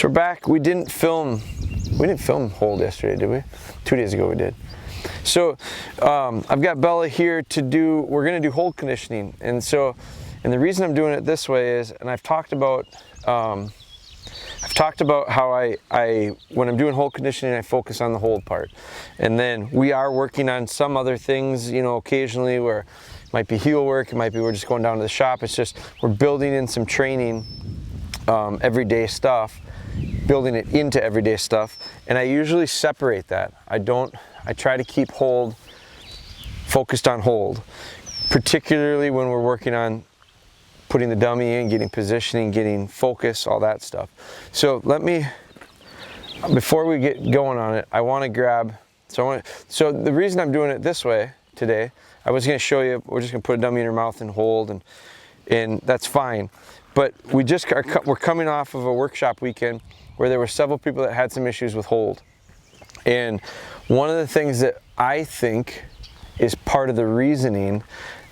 So we're back. We didn't film hold yesterday, did we? 2 days ago we did. So I've got Bella here to do, we're gonna do hold conditioning. And the reason I'm doing it this way is, and I've talked about how when I'm doing hold conditioning, I focus on the hold part. And then we are working on some other things, you know, occasionally where it might be heel work, it might be we're just going down to the shop. It's just, we're building in some training, everyday stuff, building it into everyday stuff. And I usually separate that. I try to keep hold focused on hold, particularly when we're working on putting the dummy in, getting positioning, getting focus, all that stuff. So before we get going on it, I want to grab, so the reason I'm doing it this way today, I was going to show you, we're just going to put a dummy in your mouth and hold, and that's fine. But we're coming off of a workshop weekend where there were several people that had some issues with hold. And one of the things that I think is part of the reasoning,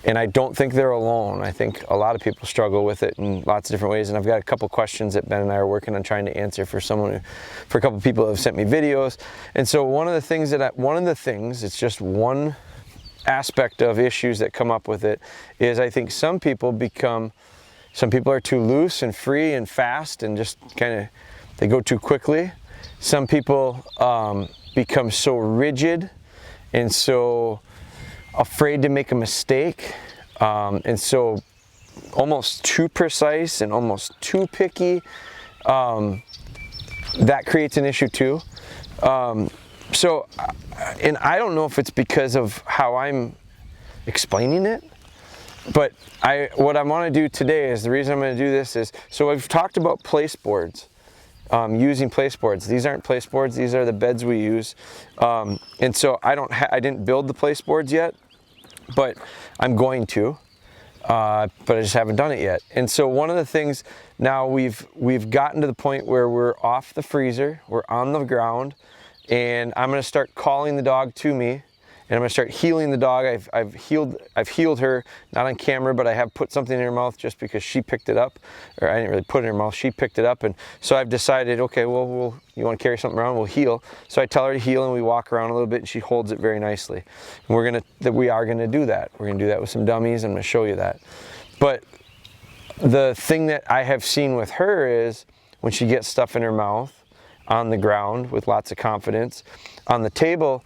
and I don't think they're alone, I think a lot of people struggle with it in lots of different ways, and I've got a couple questions that Ben and I are working on trying to answer for a couple of people that have sent me videos. And so one of the things, it's just one aspect of issues that come up with it, is I think some people are too loose and free and fast and just kind of, they go too quickly. Some people become so rigid and so afraid to make a mistake, and so almost too precise and almost too picky. That creates an issue too. And I don't know if it's because of how I'm explaining it, but what I want to do today is, the reason I'm going to do this is, so I've talked about place boards, using place boards. These aren't place boards, these are the beds we use. And so I didn't build the place boards yet, but I'm going to, but I just haven't done it yet. And so one of the things, now we've gotten to the point where we're off the freezer, we're on the ground, and I'm going to start calling the dog to me, and I'm going to start healing the dog. I've healed her, not on camera, but I have put something in her mouth just because she picked it up, or I didn't really put it in her mouth, she picked it up. And so I've decided, okay, well, you want to carry something around, we'll heal. So I tell her to heal, and we walk around a little bit, and she holds it very nicely. And we are going to do that. We're going to do that with some dummies. I'm going to show you that. But the thing that I have seen with her is, when she gets stuff in her mouth on the ground with lots of confidence, on the table,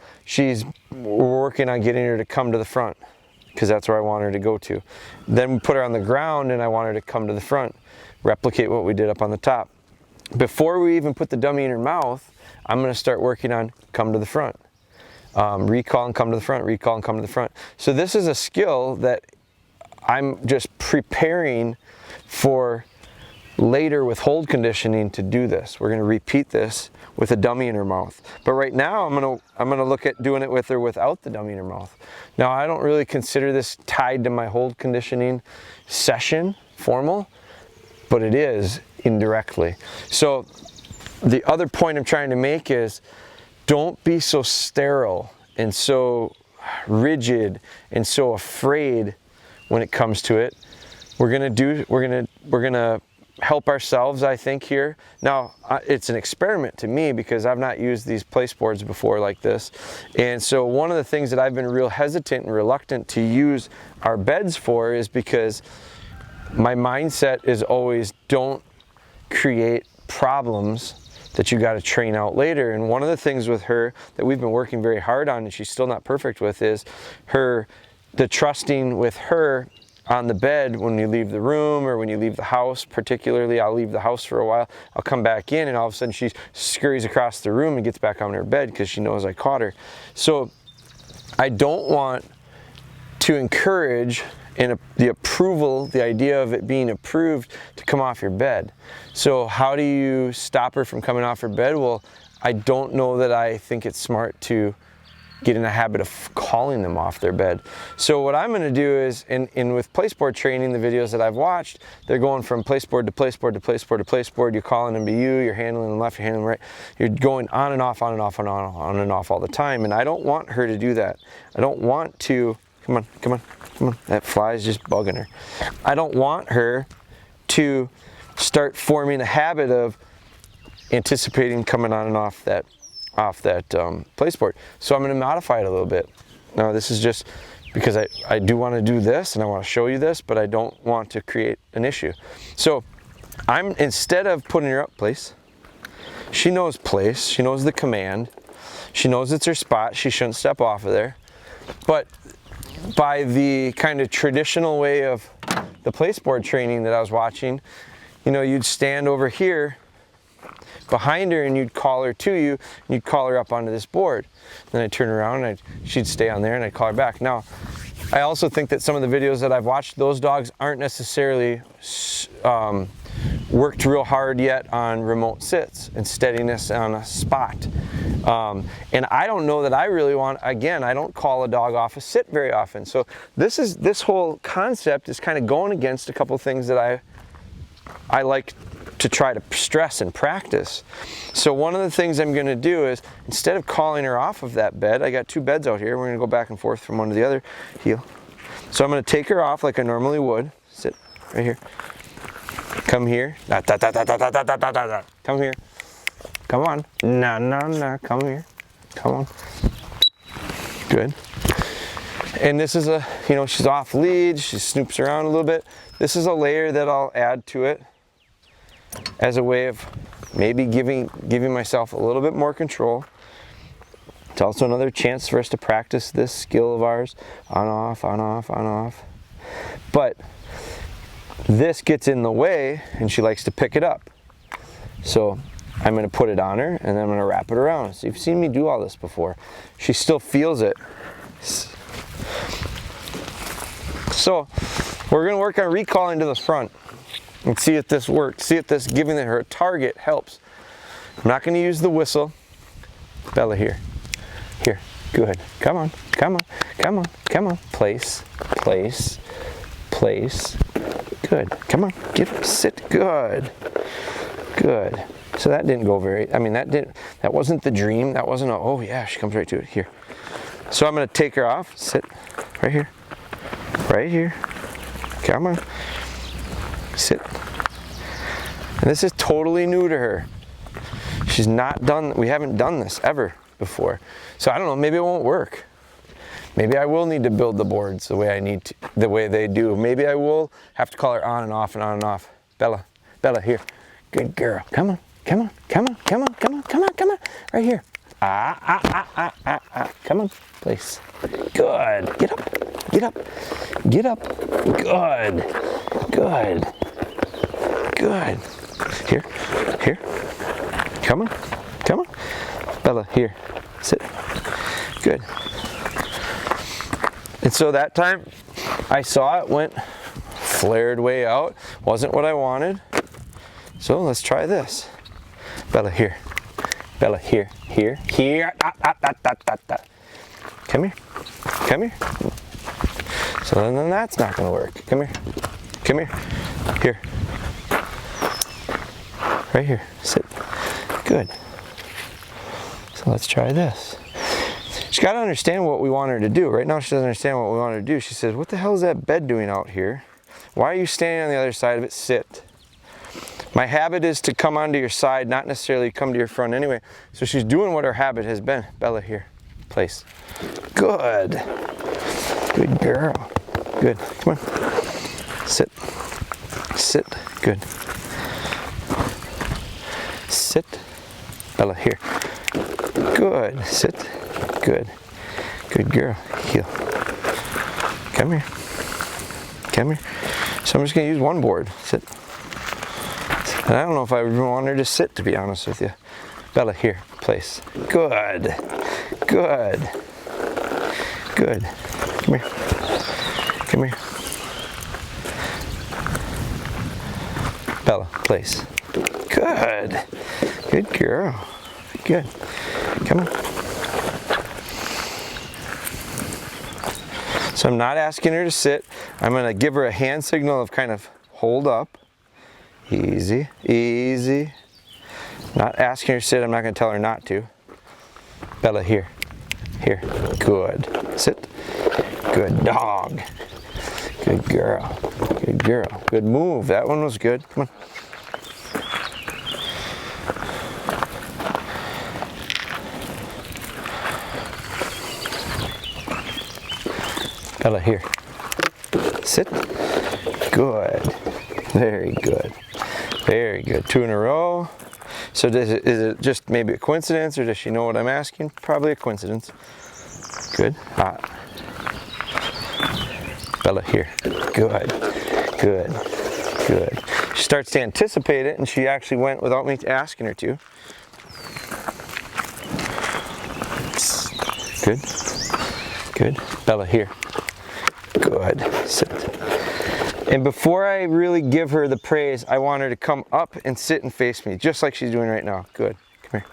we're working on getting her to come to the front, because that's where I want her to go to. Then we put her on the ground, and I want her to come to the front, replicate what we did up on the top. Before we even put the dummy in her mouth, I'm going to start working on come to the front. Recall and come to the front, recall and come to the front. So this is a skill that I'm just preparing for later with hold conditioning to do this. We're going to repeat this with a dummy in her mouth. But right now I'm going to look at doing it with her without the dummy in her mouth. Now, I don't really consider this tied to my hold conditioning session, formal, but it is indirectly. So the other point I'm trying to make is, don't be so sterile and so rigid and so afraid when it comes to it. We're gonna help ourselves, I think, here. Now, it's an experiment to me because I've not used these place boards before like this. And so one of the things that I've been real hesitant and reluctant to use our beds for is because my mindset is always, don't create problems that you got to train out later. And one of the things with her that we've been working very hard on, and she's still not perfect with, is the trusting with her on the bed when you leave the room or when you leave the house. Particularly, I'll leave the house for a while, I'll come back in, and all of a sudden she scurries across the room and gets back on her bed because she knows I caught her. So I don't want to encourage the approval, the idea of it being approved to come off your bed. So how do you stop her from coming off her bed? Well, I don't know that I think it's smart to get in a habit of calling them off their bed. So what I'm going to do is, in with placeboard training, the videos that I've watched, they're going from placeboard to placeboard to placeboard to placeboard. You're calling them to you, you're handling them left, you're handling them right. You're going on and off, on and off, on and off all the time. And I don't want her to do that. I don't want to, come on, come on, come on. That fly's just bugging her. I don't want her to start forming a habit of anticipating coming on and off that place board. So I'm going to modify it a little bit. Now this is just because I do want to do this and I want to show you this, but I don't want to create an issue. So instead of putting her up place, she knows place, she knows the command, she knows it's her spot, she shouldn't step off of there. But by the kind of traditional way of the place board training that I was watching, you know, you'd stand over here behind her and you'd call her to you and you'd call her up onto this board. Then I'd turn around and she'd stay on there and I'd call her back. Now, I also think that some of the videos that I've watched, those dogs aren't necessarily worked real hard yet on remote sits and steadiness on a spot. And I don't know that I really want, again, I don't call a dog off a sit very often. So this whole concept is kind of going against a couple things that I like to try to stress and practice. So one of the things I'm going to do is, instead of calling her off of that bed, I got 2 beds out here, we're going to go back and forth from one to the other heel. So I'm going to take her off like I normally would. Sit right here. Come here. Come here. Come on. No. Come here. Come on. Good. And this is you know, she's off lead. She snoops around a little bit. This is a layer that I'll add to it as a way of maybe giving myself a little bit more control. It's also another chance for us to practice this skill of ours. On, off, on, off, on, off. But this gets in the way and she likes to pick it up. So I'm going to put it on her and then I'm going to wrap it around. So you've seen me do all this before. She still feels it. So we're going to work on recalling to the front and see if this works. See if this giving her a target helps. I'm not going to use the whistle. Bella, here. Here. Good. Come on. Come on. Come on. Come on. Place. Place. Place. Good. Come on. Get up. Sit. Good. Good. So that didn't go very, I mean, that wasn't the dream. That wasn't oh yeah, she comes right to it. Here. So I'm going to take her off. Sit. Right here. Right here. Come on. Sit. And this is totally new to her. She's not done, we haven't done this ever before. So I don't know, maybe it won't work. Maybe I will need to build the boards the way I need to, the way they do. Maybe I will have to call her on and off and on and off. Bella, Bella, here. Good girl. Come on, come on, come on, come on, come on, come on, come on. Right here. Come on, place. Good. Get up, get up, get up. Good, good, good. Here, here. Come on, come on. Bella, here, sit. Good. And so that time, I saw it went flared way out. Wasn't what I wanted. So let's try this. Bella, here. Bella, here, here, here. Come here, come here. So then that's not gonna work. Come here, come here, here. Right here, sit. Good. So let's try this. She's got to understand what we want her to do. Right now she doesn't understand what we want her to do. She says, what the hell is that bed doing out here? Why are you standing on the other side of it? Sit. My habit is to come onto your side, not necessarily come to your front anyway. So she's doing what her habit has been. Bella, here. Place. Good. Good girl. Good. Come on. Sit. Sit. Good. Sit. Bella, here. Good. Sit. Good. Good girl. Heel. Come here. Come here. So I'm just going to use one board. Sit. And I don't know if I even want her to sit, to be honest with you. Bella, here. Place. Good. Good. Good. Come here. Come here. Bella, place. Good. Good girl. Good. Come on. So I'm not asking her to sit. I'm going to give her a hand signal of kind of hold up. Easy, easy. Not asking her to sit. I'm not going to tell her not to. Bella, here. Here. Good. Sit. Good dog. Good girl. Good girl. Good move. That one was good. Come on. Bella, here. Sit. Good. Very good. Very good. 2 in a row. So is it just maybe a coincidence, or does she know what I'm asking? Probably a coincidence. Good. Hot. Bella, here. Good. Good. Good. She starts to anticipate it, and she actually went without me asking her to. Good. Good. Bella, here. Good. Sit. And before I really give her the praise, I want her to come up and sit and face me, just like she's doing right now. Good. Come here.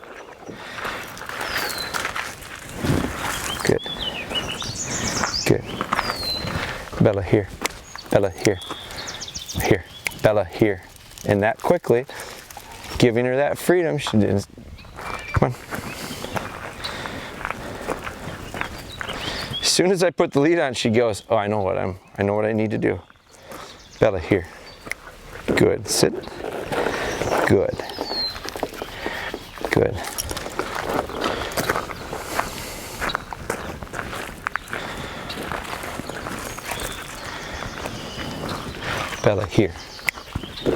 Good. Good. Bella, here. Bella, here. Here. Bella, here. And that quickly, giving her that freedom, she didn't. Come on. As soon as I put the lead on, she goes, oh, I know what I need to do. Bella, here. Good. Sit. Good. Good. Bella, here.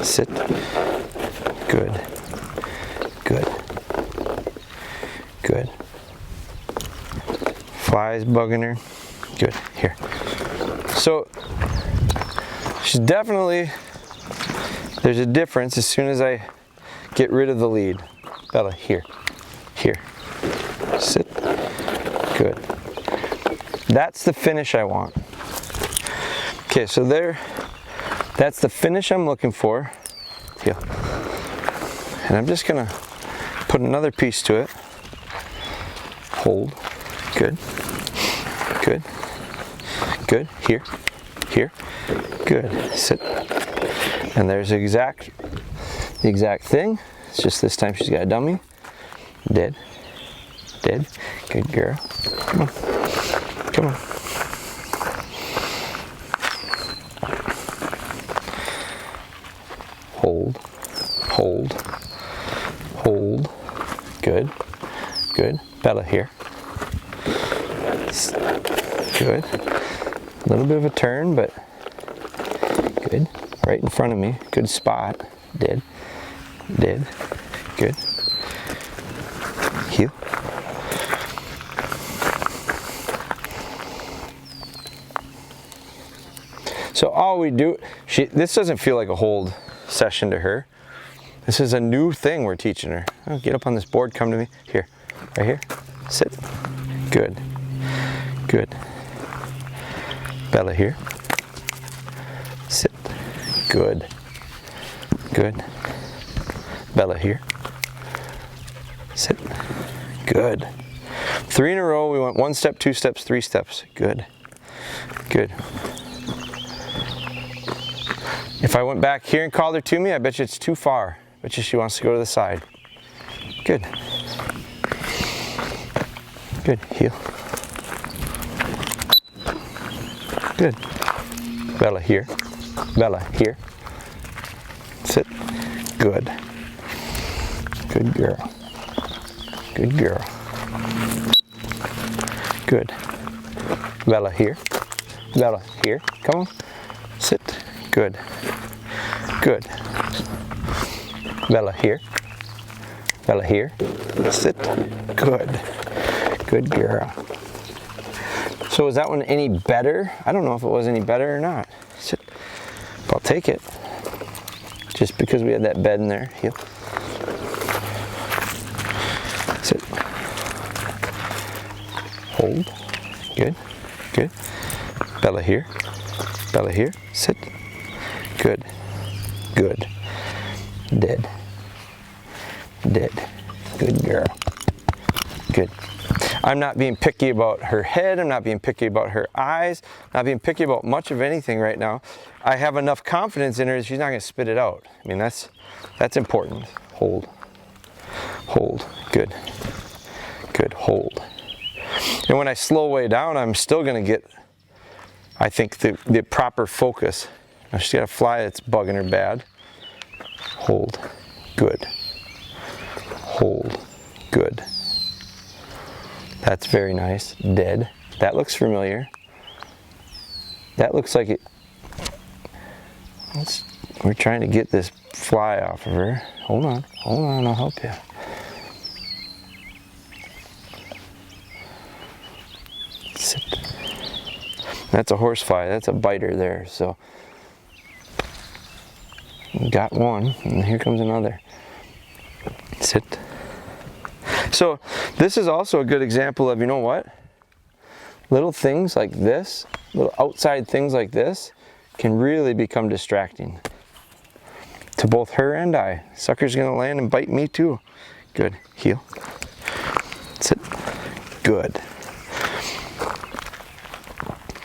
Sit. Good. Good. Good. Flies bugging her. Good. Here. So she's definitely, there's a difference as soon as I get rid of the lead. Bella, here. Here. Sit. Good. That's the finish I want. Okay, so there, that's the finish I'm looking for. Heel. And I'm just gonna put another piece to it. Hold. Good. Good. Good. Here. Here. Good. Sit. And there's the exact thing. It's just this time she's got a dummy. Dead. Dead. Good girl. Come on. Come on. Hold. Hold. Hold. Good. Good. Bella, here. Good. A little bit of a turn, but good. Right in front of me. Good spot. Dead. Dead. Good. Heel. So all we do, this doesn't feel like a hold session to her. This is a new thing we're teaching her. Oh, get up on this board, come to me. Here, right here. Sit. Good. Good. Bella, here. Sit. Good. Good. Bella, here. Sit. Good. 3 in a row. We went 1 step, 2 steps, 3 steps. Good. Good. If I went back here and called her to me, I bet you it's too far. I bet you she wants to go to the side. Good. Good. Heel. Good. Bella, here. Bella, here. Sit. Good. Good girl. Good girl. Good. Bella, here. Bella, here. Come on. Sit. Good. Good. Bella, here. Bella, here. Sit. Good. Good girl. So was that one any better? I don't know if it was any better or not. Sit. I'll take it. Just because we had that bed in there. Heel. Sit. Hold. Good. Good. Bella, here. Bella, here. Sit. Good. Good. Dead. Dead. Good girl. Good. I'm not being picky about her head. I'm not being picky about her eyes. I'm not being picky about much of anything right now. I have enough confidence in her that she's not going to spit it out. I mean, that's important. Hold. Hold. Good. Good. Hold. And when I slow way down, I'm still going to get, I think, the proper focus. Now she's got a fly that's bugging her bad. Hold. Good. Hold. Good. That's very nice. Dead. That looks familiar. That looks like it. We're trying to get this fly off of her. Hold on, I'll help you. Sit. That's a horsefly, that's a biter there, so. Got one, and here comes another. Sit. So this is also a good example of, you know what? Little things like this, little outside things like this, can really become distracting to both her and I. Sucker's gonna land and bite me too. Good, heel. Sit. Good.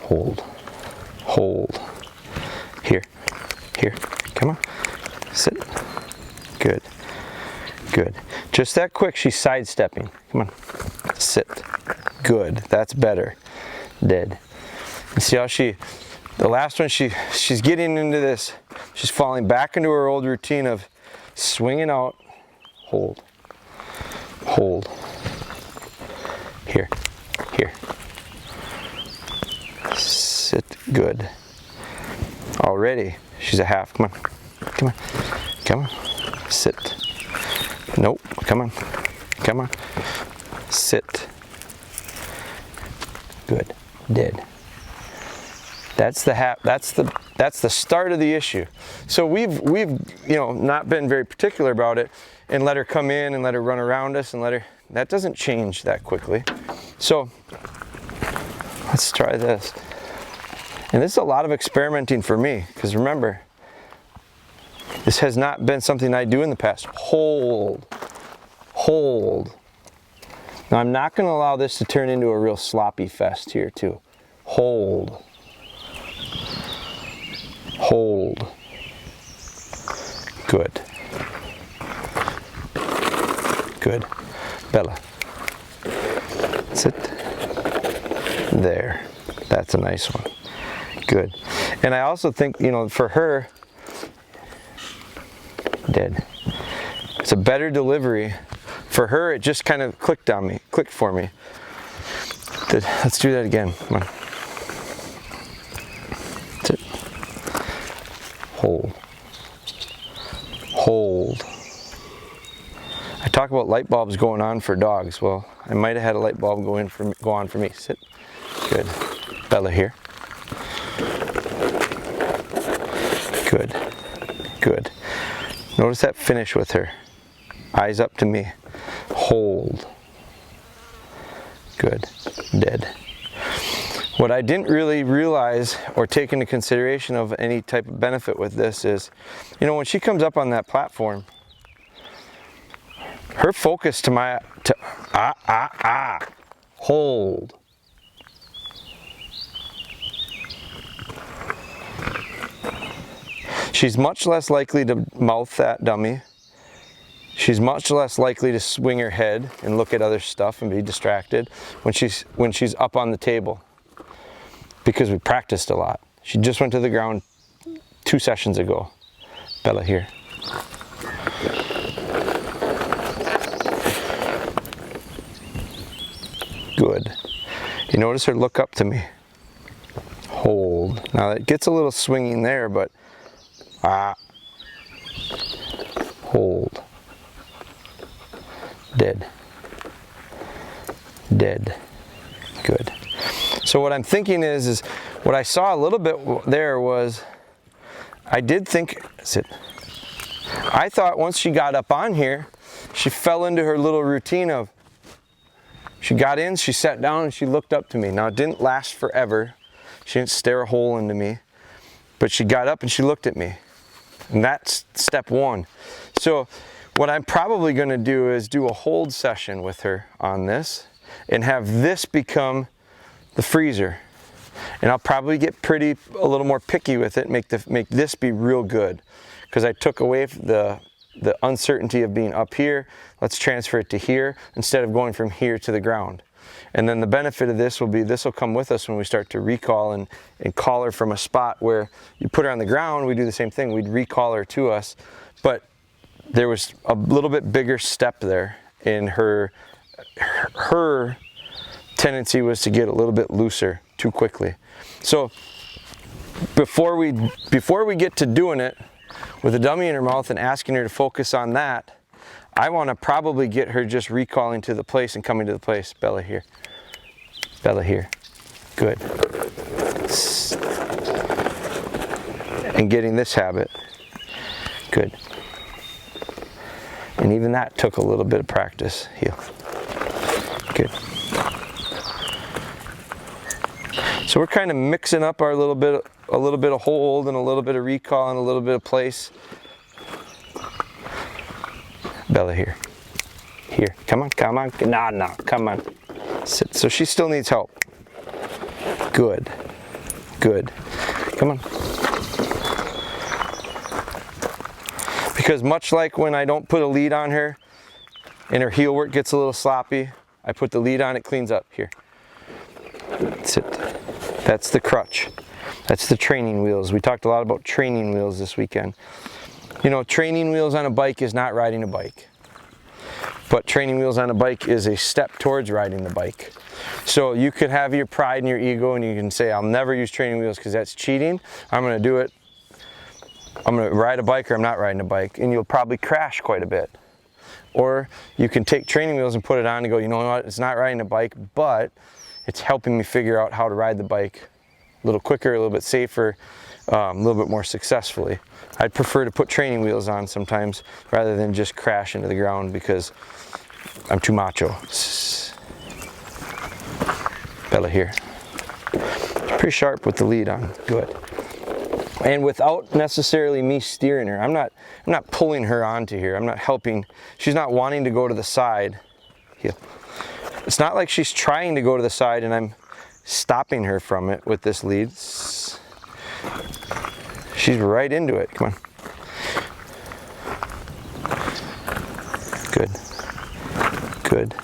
Hold. Hold. Here. Here. Come on. Sit. Good. Good. Just that quick, she's sidestepping. Come on. Sit. Good. That's better. Dead. You see how the last one, she's getting into this. She's falling back into her old routine of swinging out. Hold. Hold. Here. Here. Sit. Good. Already, she's a half. Come on. Come on. Come on. Sit. Nope. Come on. Come on. Sit. Good. Dead. That's the that's the start of the issue. So we've not been very particular about it and let her come in and let her run around us and let her. That doesn't change that quickly. So let's try this. And this is a lot of experimenting for me, because remember, this has not been something I do in the past. Hold. Hold. Now I'm not going to allow this to turn into a real sloppy fest here too. Hold. Hold. Good. Good. Bella. Sit. There. That's a nice one. Good. And I also think, for her, dead. It's a better delivery. For her, it just kind of clicked for me. Let's do that again. Come on. Sit. Hold. Hold. I talk about light bulbs going on for dogs. Well, I might have had a light bulb go on for me. Sit. Good. Bella here. Good. Good. Notice that finish with her. Eyes up to me. Hold. Good. Dead. What I didn't really realize or take into consideration of any type of benefit with this is, when she comes up on that platform, her focus hold. She's much less likely to mouth that dummy. She's much less likely to swing her head and look at other stuff and be distracted when she's up on the table, because we practiced a lot. She just went to the ground 2 sessions ago. Bella here. Good. You notice her look up to me. Hold. Now it gets a little swinging there, but hold. Dead. Dead. Good. So what I'm thinking is what I saw a little bit there was, I did think, sit. I thought once she got up on here, she fell into her little routine of, she got in, she sat down, and she looked up to me. Now it didn't last forever. She didn't stare a hole into me, but she got up and she looked at me. And that's step one. So what I'm probably going to do is do a hold session with her on this and have this become the freezer. And I'll probably get a little more picky with it, make this be real good, because I took away the uncertainty of being up here. Let's transfer it to here instead of going from here to the ground. And then the benefit of this will be, this will come with us when we start to recall and call her from a spot where you put her on the ground. We do the same thing. We'd recall her to us, but there was a little bit bigger step there in her tendency was to get a little bit looser too quickly. So before we get to doing it with a dummy in her mouth and asking her to focus on that, I want to probably get her just recalling to the place and coming to the place. Bella here. Bella here. Good. And getting this habit. Good. And even that took a little bit of practice. Heel. Good. So we're kind of mixing up our a little bit of hold and a little bit of recall and a little bit of place. Bella here. Here. Come on, come on. No, come on. Sit. So she still needs help. Good. Good. Come on. Because much like when I don't put a lead on her and her heel work gets a little sloppy, I put the lead on, it cleans up. Here. Sit. That's the crutch. That's the training wheels. We talked a lot about training wheels this weekend. You know, training wheels on a bike is not riding a bike. But training wheels on a bike is a step towards riding the bike. So you could have your pride and your ego and you can say, I'll never use training wheels because that's cheating. I'm going to do it. I'm going to ride a bike or I'm not riding a bike. And you'll probably crash quite a bit. Or you can take training wheels and put it on and go, you know what, it's not riding a bike, but it's helping me figure out how to ride the bike a little quicker, a little bit safer, a little bit more successfully. I'd prefer to put training wheels on sometimes rather than just crash into the ground because I'm too macho. Bella here. Pretty sharp with the lead on. Good. And without necessarily me steering her, I'm not pulling her onto here. I'm not helping. She's not wanting to go to the side. Heel. It's not like she's trying to go to the side and I'm stopping her from it with this lead. She's right into it. Come on. Good. Good.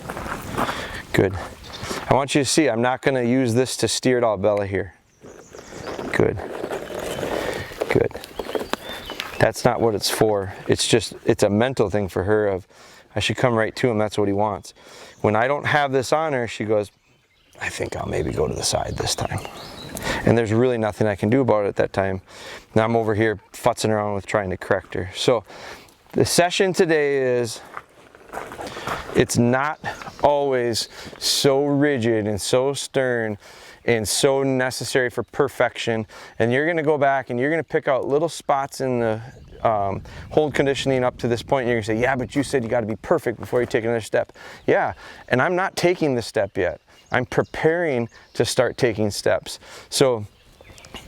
Good. I want you to see, I'm not going to use this to steer at all. Bella here. Good. Good. That's not what it's for. It's a mental thing for her of, I should come right to him. That's what he wants. When I don't have this on her, she goes, I think I'll maybe go to the side this time. And there's really nothing I can do about it at that time. Now I'm over here futzing around with trying to correct her. So the session today is, it's not always so rigid and so stern and so necessary for perfection. And you're going to go back and you're going to pick out little spots in the hold conditioning up to this point. And you're going to say, yeah, but you said you got to be perfect before you take another step. Yeah, and I'm not taking the step yet. I'm preparing to start taking steps. So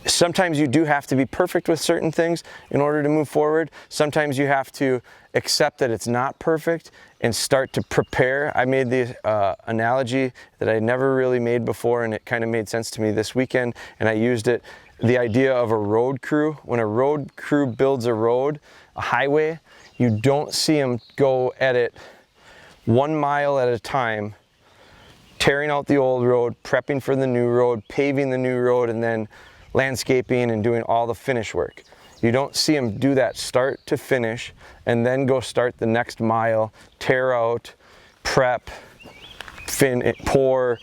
sometimes you do have to be perfect with certain things in order to move forward. Sometimes you have to accept that it's not perfect and start to prepare. I made the analogy that I never really made before, and it kind of made sense to me this weekend, and I used it. The idea of a road crew. When a road crew builds a road, a highway, you don't see them go at it 1 mile at a time, tearing out the old road, prepping for the new road, paving the new road, and then landscaping and doing all the finish work. You don't see them do that start to finish and then go start the next mile, tear out, prep, pour,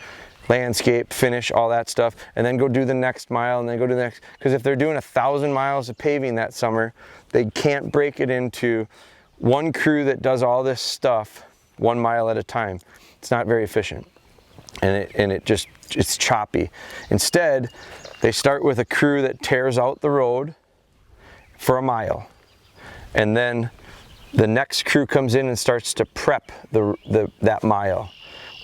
landscape, finish, all that stuff, and then go do the next mile and then go to the next. Because if they're doing 1,000 miles of paving that summer, they can't break it into one crew that does all this stuff 1 mile at a time. It's not very efficient. And it's choppy. Instead, they start with a crew that tears out the road for 1 mile. And then the next crew comes in and starts to prep that mile.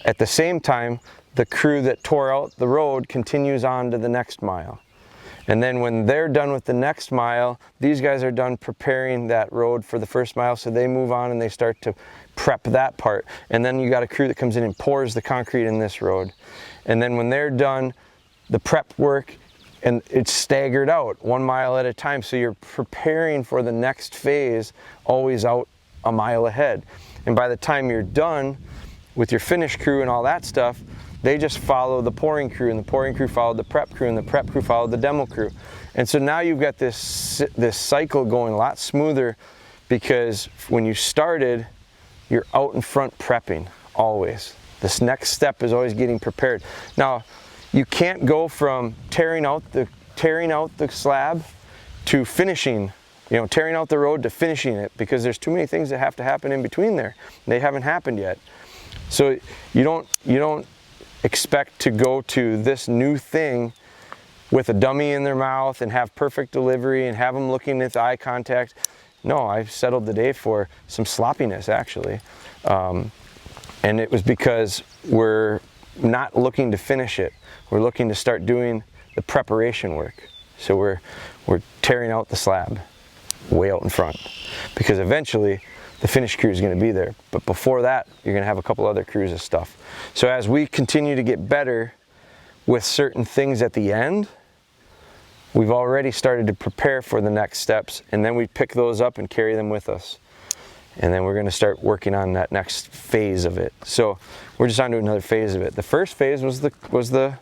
At the same time, the crew that tore out the road continues on to the next mile. And then when they're done with the next mile, these guys are done preparing that road for the first mile, so they move on and they start to prep that part. And then you got a crew that comes in and pours the concrete in this road. And then when they're done the prep work, and it's staggered out 1 mile at a time, so you're preparing for the next phase, always out 1 mile ahead. And by the time you're done with your finish crew and all that stuff, they just follow the pouring crew, and the pouring crew followed the prep crew, and the prep crew followed the demo crew. And so now you've got this cycle going a lot smoother, because when you started, you're out in front prepping, always. This next step is always getting prepared. Now, you can't go from tearing out the tearing out the slab to finishing, tearing out the road to finishing it, because there's too many things that have to happen in between there. They haven't happened yet. So you don't expect to go to this new thing with a dummy in their mouth and have perfect delivery and have them looking at the eye contact. No, I settled the day for some sloppiness, actually. And it was because we're not looking to finish it. We're looking to start doing the preparation work. So we're tearing out the slab way out in front, because eventually the finish crew is going to be there. But before that, you're going to have a couple other crews of stuff. So as we continue to get better with certain things at the end, we've already started to prepare for the next steps, and then we pick those up and carry them with us. And then we're going to start working on that next phase of it. So we're just on to another phase of it. The first phase was the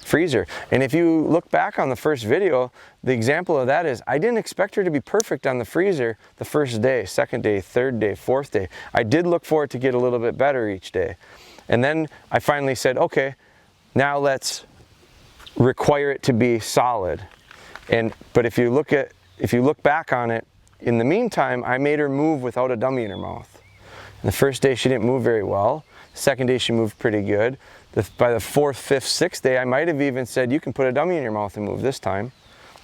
freezer. And if you look back on the first video, the example of that is I didn't expect her to be perfect on the freezer the first day, second day, third day, fourth day. I did look for it to get a little bit better each day. And then I finally said, okay, now let's require it to be solid. But if you look back on it, in the meantime, I made her move without a dummy in her mouth. And the first day she didn't move very well. The second day she moved pretty good. By the fourth, fifth, sixth day, I might have even said, you can put a dummy in your mouth and move this time.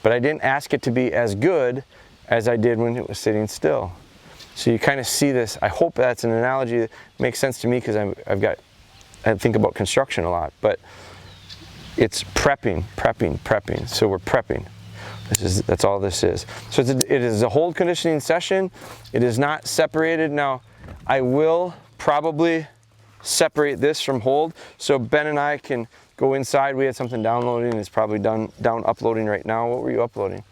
But I didn't ask it to be as good as I did when it was sitting still. So you kind of see this. I hope that's an analogy that makes sense to me, because I think about construction a lot. But it's prepping. So we're prepping. That's all this is. So it is a hold conditioning session. It is not separated. Now, I will probably separate this from hold, so Ben and I can go inside. We had something downloading. It's probably down uploading right now. What were you uploading?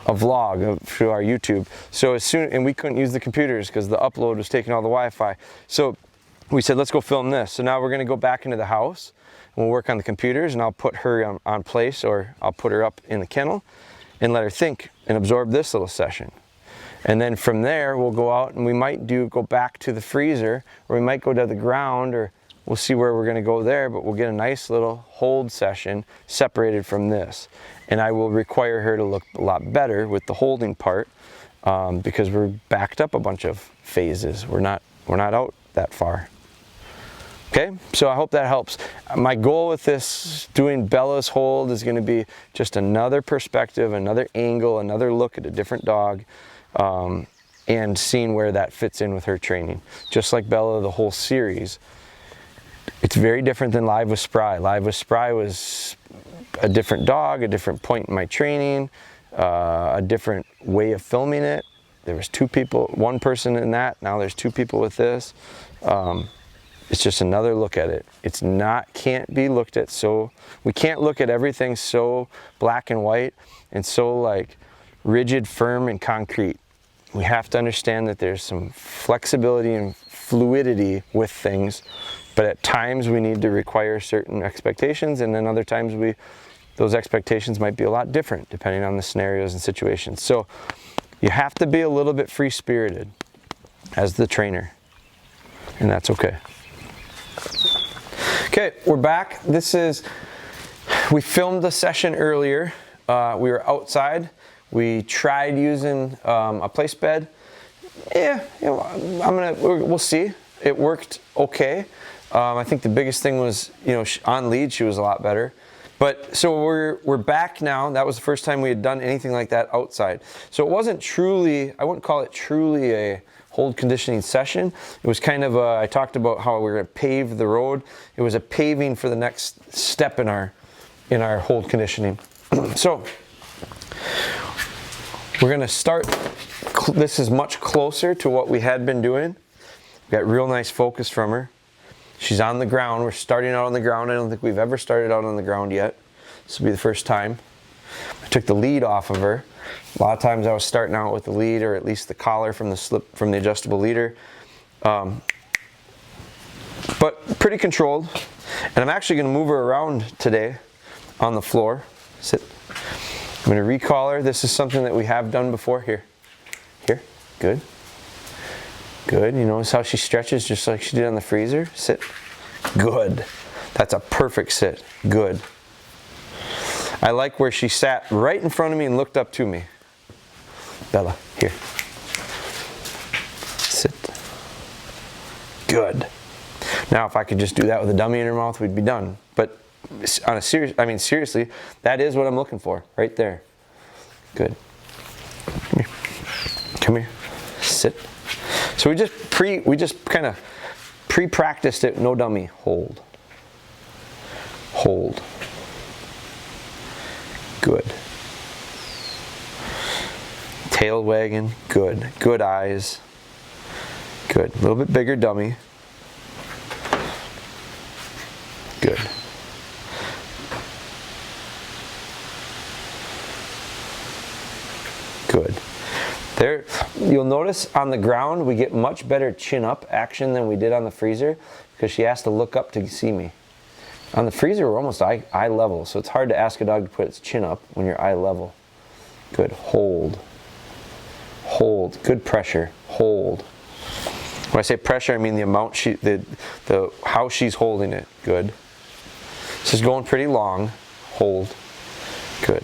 A vlog through our YouTube. So and we couldn't use the computers because the upload was taking all the Wi-Fi. So we said, let's go film this. So now we're going to go back into the house and we'll work on the computers, and I'll put her on place, or I'll put her up in the kennel and let her think and absorb this little session. And then from there, we'll go out and we might go back to the freezer, or we might go to the ground, or we'll see where we're going to go there, but we'll get a nice little hold session separated from this. And I will require her to look a lot better with the holding part, because we're backed up a bunch of phases. We're not out that far. Okay, so I hope that helps. My goal with this, doing Bella's hold, is going to be just another perspective, another angle, another look at a different dog, and seeing where that fits in with her training. Just like Bella, the whole series, it's very different than Live with Spry. Live with Spry was a different dog, a different point in my training, a different way of filming it. There was one person in that, now there's two people with this. It's just another look at it. Can't be looked at so, we can't look at everything so black and white and so like rigid, firm, and concrete. We have to understand that there's some flexibility and fluidity with things, but at times we need to require certain expectations, and then other times those expectations might be a lot different depending on the scenarios and situations. So you have to be a little bit free-spirited as the trainer, and that's okay. Okay, we're back. We filmed the session earlier. We were outside. We tried using a place bed. We'll see. It worked okay. I think the biggest thing was, on lead she was a lot better. But so we're back now. That was the first time we had done anything like that outside. So it wasn't truly, I wouldn't call it truly a hold conditioning session. It was kind of I talked about how we were going to pave the road. It was a paving for the next step in our hold conditioning. So we're going to start. This is much closer to what we had been doing. We got real nice focus from her. She's on the ground. We're starting out on the ground. I don't think we've ever started out on the ground yet. This will be the first time. I took the lead off of her. A lot of times I was starting out with the lead, or at least the collar from the adjustable leader. But pretty controlled. And I'm actually going to move her around today on the floor. Sit. I'm going to recall her. This is something that we have done before. Here. Good. Good. You notice how she stretches just like she did on the freezer? Sit. Good. That's a perfect sit. Good. I like where she sat right in front of me and looked up to me. Bella, here. Sit. Good. Now, if I could just do that with a dummy in her mouth, we'd be done. But on a seriously, that is what I'm looking for, right there. Good. Come here. Come here. Sit. So we just kind of pre-practiced it. No dummy. Hold. Hold. Good. Tail wagging. Good. Good eyes. Good. A little bit bigger dummy. Good. Good. There, you'll notice on the ground we get much better chin up action than we did on the freezer because she has to look up to see me. On the freezer we're almost eye level, so it's hard to ask a dog to put its chin up when you're eye level. Good. Hold. Hold. Good pressure. Hold. When I say pressure, I mean the amount how she's holding it. Good. This is going pretty long. Hold. Good.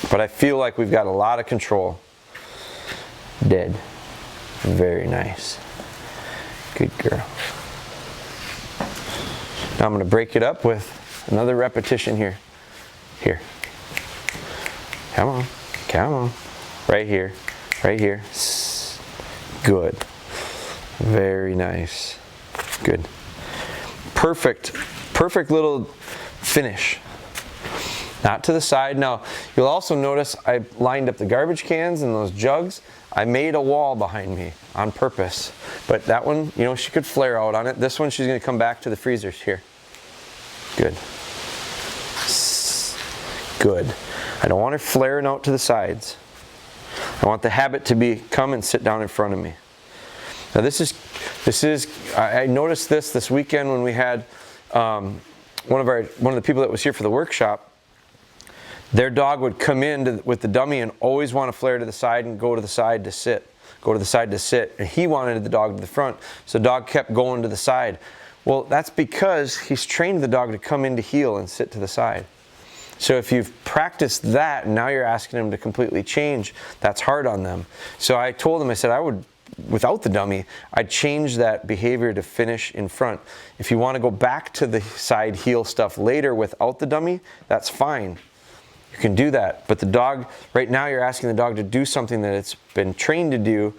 But I feel like we've got a lot of control. Dead. Very nice. Good girl. Now I'm going to break it up with another repetition here. Here. Come on. Come on. Right here. Right here. Good. Very nice. Good. Perfect. Perfect little finish. Not to the side. Now, you'll also notice I lined up the garbage cans and those jugs. I made a wall behind me on purpose. But that one, you know, she could flare out on it. This one, she's going to come back to the freezers here. Good. Good. I don't want her flaring out to the sides. I want the habit to come and sit down in front of me. Now this is, I noticed this weekend when we had one of the people that was here for the workshop. Their dog would come in with the dummy and always want to flare to the side and go to the side to sit. Go to the side to sit. And he wanted the dog to the front. So the dog kept going to the side. Well, that's because he's trained the dog to come in to heel and sit to the side. So if you've practiced that and now you're asking them to completely change, that's hard on them. So I told him, I said, I would, without the dummy, I'd change that behavior to finish in front. If you want to go back to the side heel stuff later without the dummy, that's fine. You can do that. But the dog, right now you're asking the dog to do something that it's been trained to do.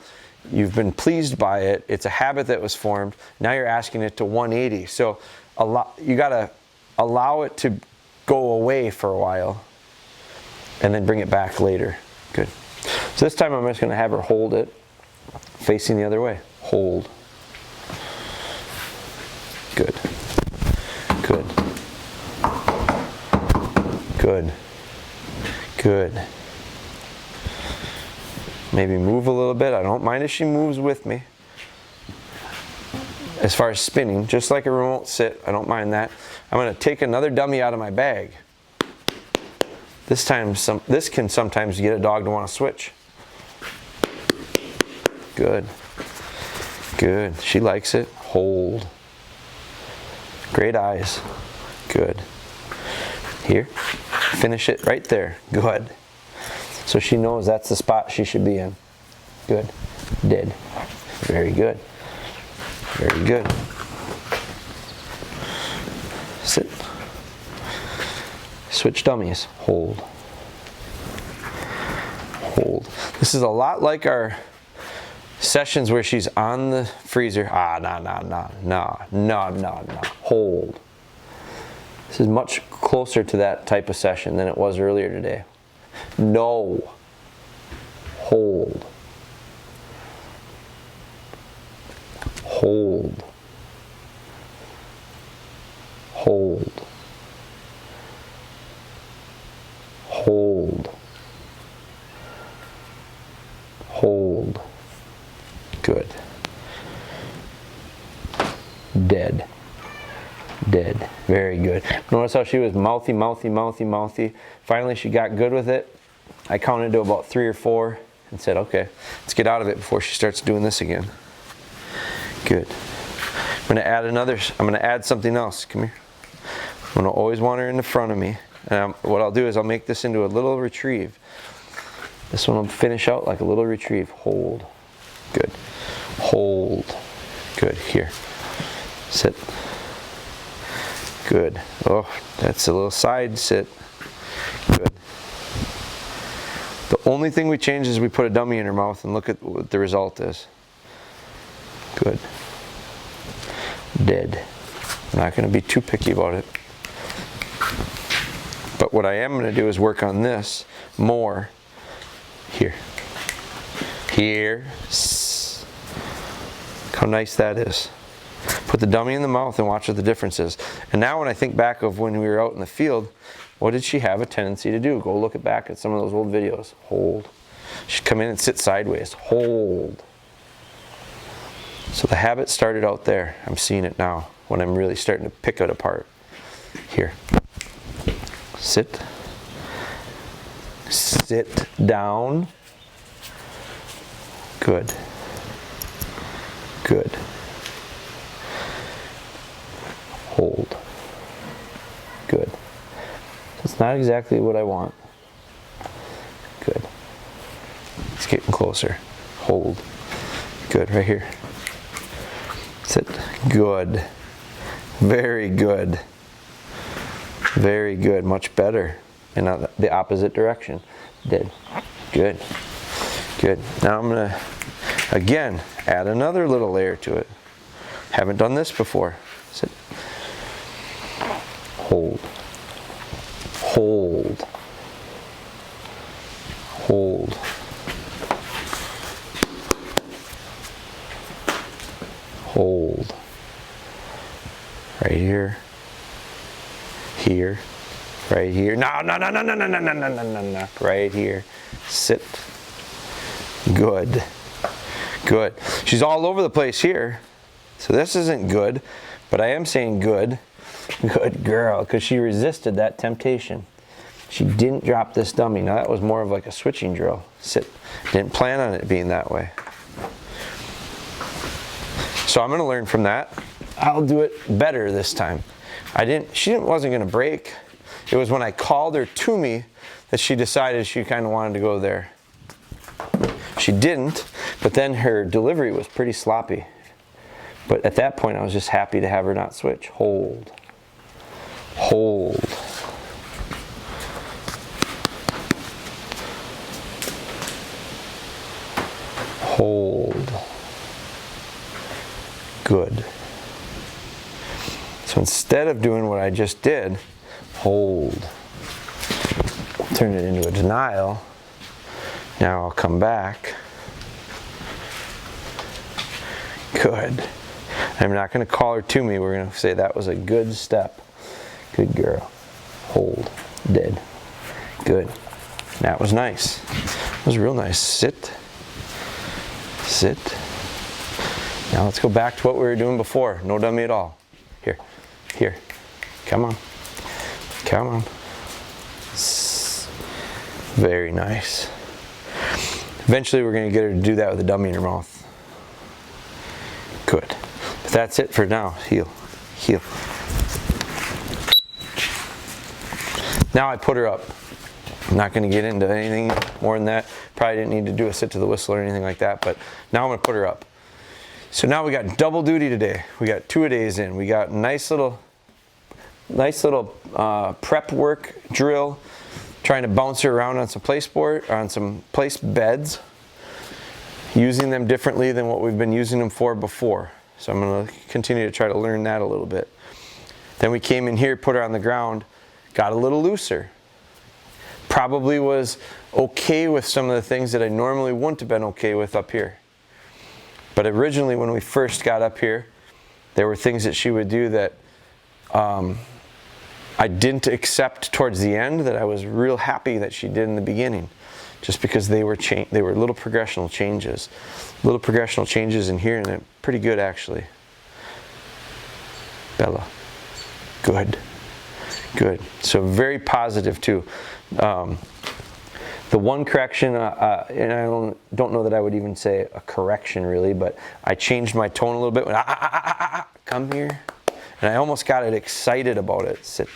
You've been pleased by it. It's a habit that was formed. Now you're asking it to 180. So you got to allow it to go away for a while and then bring it back later. Good. So this time I'm just going to have her hold it facing the other way. Hold. Good. Good. Good. Good. Maybe move a little bit. I don't mind if she moves with me. As far as spinning, just like a remote sit, I don't mind that. I'm going to take another dummy out of my bag. This can sometimes get a dog to want to switch. Good. Good. She likes it. Hold. Great eyes. Good. Here. Finish it right there. Good. So she knows that's the spot she should be in. Good. Dead. Very good. Very good. Sit. Switch dummies. Hold. Hold. This is a lot like our sessions where she's on the freezer. No. Hold. This is much closer to that type of session than it was earlier today. No. Hold. Hold. Hold. Hold. Hold. Good. Dead. Dead. Very good. Notice how she was mouthy, mouthy, mouthy, mouthy. Finally, she got good with it. I counted to about 3 or 4 and said, okay, let's get out of it before she starts doing this again. Good. I'm going to add something else. Come here. I'm gonna always want her in the front of me. And what I'll do is I'll make this into a little retrieve. This one will finish out like a little retrieve. Hold. Good. Hold. Good. Here. Sit. Good. Oh, that's a little side sit. Good. The only thing we changed is we put a dummy in her mouth, and look at what the result is. Good. Dead. I'm not going to be too picky about it. But what I am going to do is work on this more. Here. Here. How nice that is. Put the dummy in the mouth and watch what the difference is. And now when I think back of when we were out in the field, what did she have a tendency to do? Go look back at some of those old videos. Hold. She'd come in and sit sideways. Hold. So the habit started out there. I'm seeing it now when I'm really starting to pick it apart. Here. Sit. Sit down. Good. Good. Hold. Good. That's not exactly what I want. Good. It's getting closer. Hold. Good. Right here. Sit. Good. Very good. Very good. Much better. And the opposite direction. Did. Good. Good. Now I'm going to, again, add another little layer to it. Haven't done this before. Sit. Hold. Hold. Hold. Hold. Right here. Here. Right here. No, no, no, no, no, no, no, no, no, no, no. Right here. Sit. Good. Good. She's all over the place here. So this isn't good, but I am saying good. Good girl, because she resisted that temptation. She didn't drop this dummy. Now that was more of like a switching drill. Sit. Didn't plan on it being that way. So I'm going to learn from that. I'll do it better this time. She wasn't going to break. It was when I called her to me that she decided she kind of wanted to go there. She didn't, but then her delivery was pretty sloppy. But at that point, I was just happy to have her not switch. Hold. Hold. Hold. Good. So instead of doing what I just did, hold. Turn it into a denial. Now I'll come back. Good. I'm not going to call her to me. We're going to say that was a good step. Good girl. Hold. Dead. Good. That was nice. That was real nice. Sit. Sit. Now let's go back to what we were doing before. No dummy at all. Here. Here. Come on. Come on. Very nice. Eventually we're going to get her to do that with a dummy in her mouth. Good. But that's it for now. Heel. Heel. Now I put her up. I'm not going to get into anything more than that. Probably didn't need to do a sit to the whistle or anything like that, but now I'm going to put her up. So now we got double duty today. We got 2-a-days in. We got nice little prep work drill, trying to bounce her around on some place beds, using them differently than what we've been using them for before. So I'm going to continue to try to learn that a little bit. Then we came in here, put her on the ground, got a little looser. Probably was okay with some of the things that I normally wouldn't have been okay with up here. But originally when we first got up here, there were things that she would do that I didn't accept towards the end that I was real happy that she did in the beginning. Just because they were little progressional changes. Little progressional changes in here, and they're pretty good actually. Bella. Good. Good. So very positive too. The one correction, and I don't know that I would even say a correction really, but I changed my tone a little bit. When come here. And I almost got it excited about it. Sit.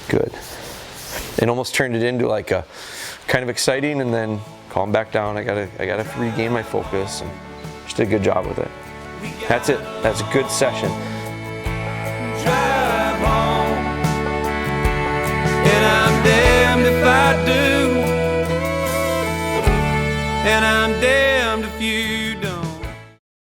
Good. It almost turned it into like a kind of exciting, and then calm back down. I gotta regain my focus, and just did a good job with it. That's it. That's a good session. Drive home, and I'm damned if I do, and I'm damned